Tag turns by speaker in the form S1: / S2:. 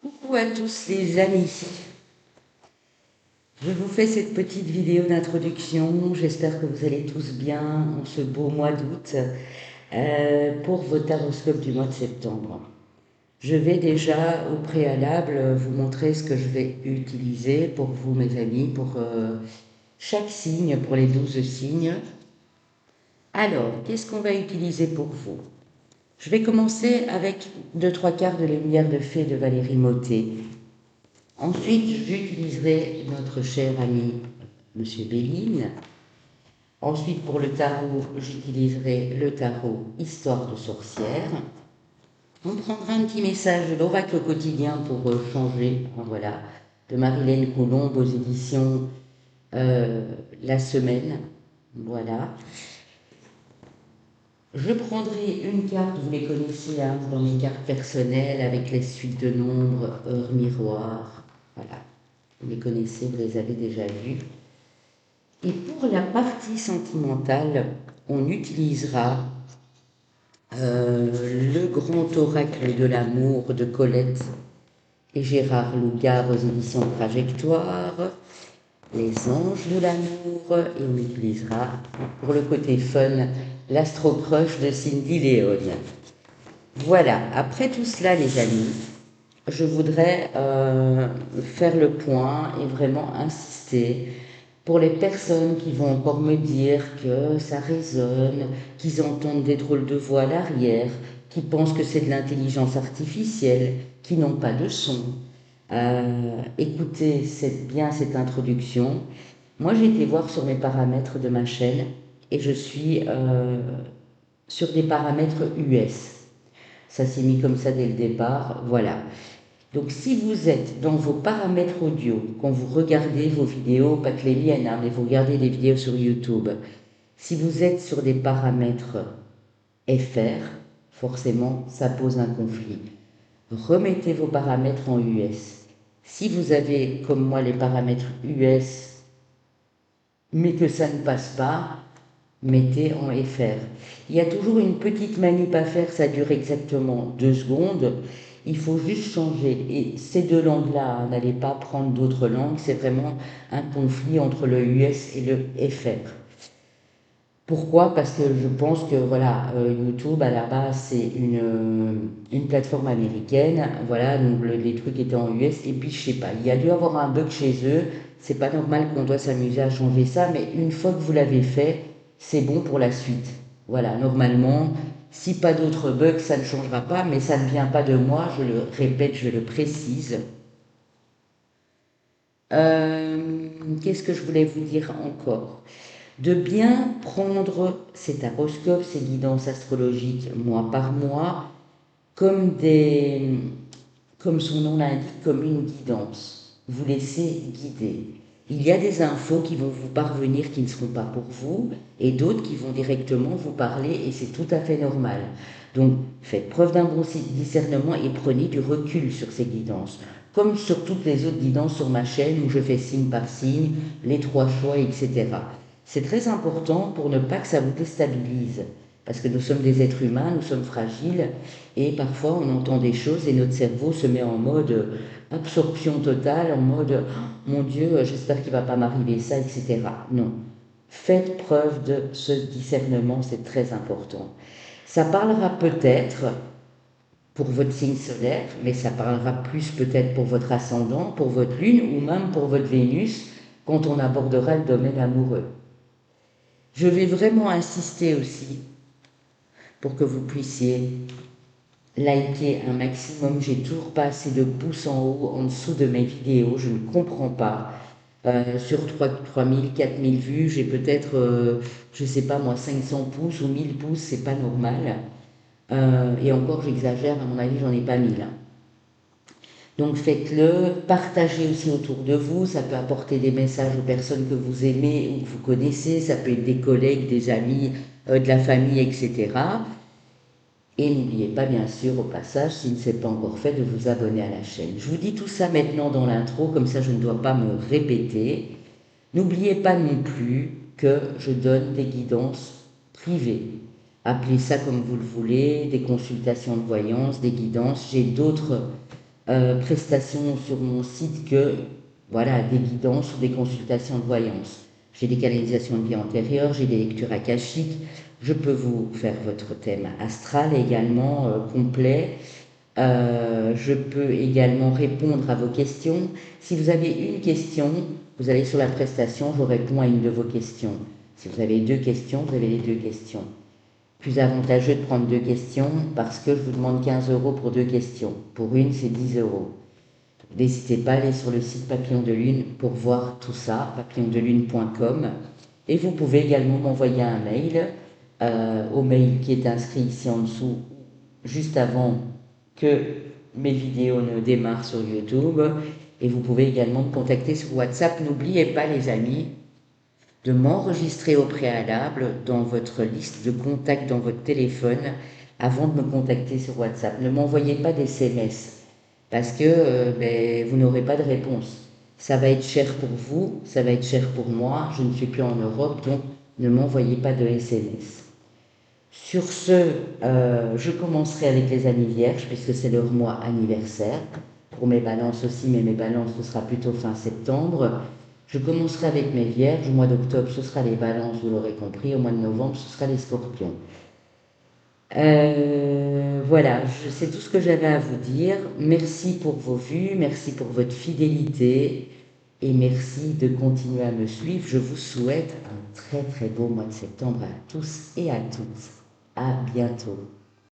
S1: Coucou à tous les amis, je vous fais cette petite vidéo d'introduction, j'espère que vous allez tous bien en ce beau mois d'août pour votre horoscope du mois de septembre. Je vais déjà au préalable vous montrer ce que je vais utiliser pour vous mes amis, pour chaque signe, pour les 12 signes. Alors, qu'est-ce qu'on va utiliser pour vous? Je vais commencer avec deux trois quarts de lumière de fée de Valérie Mottet. Ensuite, j'utiliserai notre cher ami Monsieur Béline. Ensuite, pour le tarot, j'utiliserai le tarot Histoire de sorcière. On prendra un petit message de l'oracle quotidien pour changer, voilà, de Marilène Colombe aux éditions La Semaine. Voilà. Je prendrai une carte, vous les connaissez, hein, dans mes cartes personnelles, avec les suites de nombres, heure, miroir. Voilà. Vous les connaissez, vous les avez déjà vus. Et pour la partie sentimentale, on utilisera le grand oracle de l'amour de Colette et Gérard Lougard aux éditions Trajectoire, les anges de l'amour, et on utilisera pour le côté fun l'Astro Crush de Cindy Léon. Voilà, après tout cela les amis, je voudrais faire le point et vraiment insister pour les personnes qui vont encore me dire que ça résonne, qu'ils entendent des drôles de voix à l'arrière, qui pensent que c'est de l'intelligence artificielle, qui n'ont pas de son. Écoutez bien cette introduction. Moi, j'ai été voir sur mes paramètres de ma chaîne et je suis sur des paramètres US. Ça s'est mis comme ça dès le départ, voilà. Donc si vous êtes dans vos paramètres audio, quand vous regardez vos vidéos, pas que les miennes, hein, mais vous regardez des vidéos sur YouTube, si vous êtes sur des paramètres FR, forcément ça pose un conflit. Remettez vos paramètres en US. Si vous avez, comme moi, les paramètres US, mais que ça ne passe pas, mettez en FR. Il y a toujours une petite manip à faire, ça dure exactement 2 secondes. Il faut juste changer. Et ces deux langues-là, hein, n'allez pas prendre d'autres langues, c'est vraiment un conflit entre le US et le FR. Pourquoi? Parce que je pense que voilà, YouTube à la base c'est une plateforme américaine, voilà, donc les trucs étaient en US, et puis je sais pas, il y a dû avoir un bug chez eux, c'est pas normal qu'on doit s'amuser à changer ça, mais une fois que vous l'avez fait, c'est bon pour la suite. Voilà, normalement, si pas d'autres bugs, ça ne changera pas, mais ça ne vient pas de moi, je le répète, je le précise. Qu'est-ce que je voulais vous dire encore? De bien prendre cet horoscope, ces guidances astrologiques mois par mois, comme comme son nom l'indique, comme une guidance. Vous laissez guider. Il y a des infos qui vont vous parvenir qui ne seront pas pour vous, et d'autres qui vont directement vous parler, et c'est tout à fait normal. Donc, faites preuve d'un bon discernement et prenez du recul sur ces guidances. Comme sur toutes les autres guidances sur ma chaîne où je fais signe par signe, les trois choix, etc. C'est très important pour ne pas que ça vous déstabilise. Parce que nous sommes des êtres humains, nous sommes fragiles, et parfois on entend des choses et notre cerveau se met en mode absorption totale, en mode mon Dieu, j'espère qu'il ne va pas m'arriver ça, etc. Non. Faites preuve de ce discernement, c'est très important. Ça parlera peut-être pour votre signe solaire, mais ça parlera plus peut-être pour votre ascendant, pour votre lune ou même pour votre Vénus quand on abordera le domaine amoureux. Je vais vraiment insister aussi pour que vous puissiez liker un maximum. J'ai toujours pas assez de pouces en haut, en dessous de mes vidéos, je ne comprends pas. Sur 3000, 4000 vues, j'ai peut-être, je sais pas moi, 500 pouces ou 1000 pouces, c'est pas normal. Et encore, j'exagère, à mon avis, j'en ai pas 1000. Hein. Donc faites-le, partagez aussi autour de vous, ça peut apporter des messages aux personnes que vous aimez ou que vous connaissez, ça peut être des collègues, des amis, de la famille, etc. Et n'oubliez pas, bien sûr, au passage, si ce n'est pas encore fait, de vous abonner à la chaîne. Je vous dis tout ça maintenant dans l'intro, comme ça je ne dois pas me répéter. N'oubliez pas non plus que je donne des guidances privées. Appelez ça comme vous le voulez, des consultations de voyance, des guidances. J'ai d'autres prestations sur mon site que voilà, des guidances ou des consultations de voyance. J'ai des canalisations de vie antérieure, j'ai des lectures akashiques, je peux vous faire votre thème astral également complet. Je peux également répondre à vos questions. Si vous avez une question, vous allez sur la prestation, je réponds à une de vos questions. Si vous avez deux questions, vous avez les deux questions. Plus avantageux de prendre deux questions parce que je vous demande 15 euros pour deux questions. Pour une, c'est 10 euros. N'hésitez pas à aller sur le site Papillon de Lune pour voir tout ça, papillondelune.com. Et vous pouvez également m'envoyer un mail au mail qui est inscrit ici en dessous, juste avant que mes vidéos ne démarrent sur YouTube. Et vous pouvez également me contacter sur WhatsApp. N'oubliez pas, les amis, de m'enregistrer au préalable dans votre liste de contacts dans votre téléphone avant de me contacter sur WhatsApp. Ne m'envoyez pas des SMS parce que vous n'aurez pas de réponse. Ça va être cher pour vous, ça va être cher pour moi, je ne suis plus en Europe, donc ne m'envoyez pas de SMS. Sur ce, je commencerai avec les amis vierges puisque c'est leur mois anniversaire. Pour mes balances aussi, mais mes balances ce sera plutôt fin septembre. Je commencerai avec mes vierges. Au mois d'octobre, ce sera les balances, vous l'aurez compris. Au mois de novembre, ce sera les scorpions. Voilà, c'est tout ce que j'avais à vous dire. Merci pour vos vues, merci pour votre fidélité et merci de continuer à me suivre. Je vous souhaite un très très beau mois de septembre à tous et à toutes. À bientôt.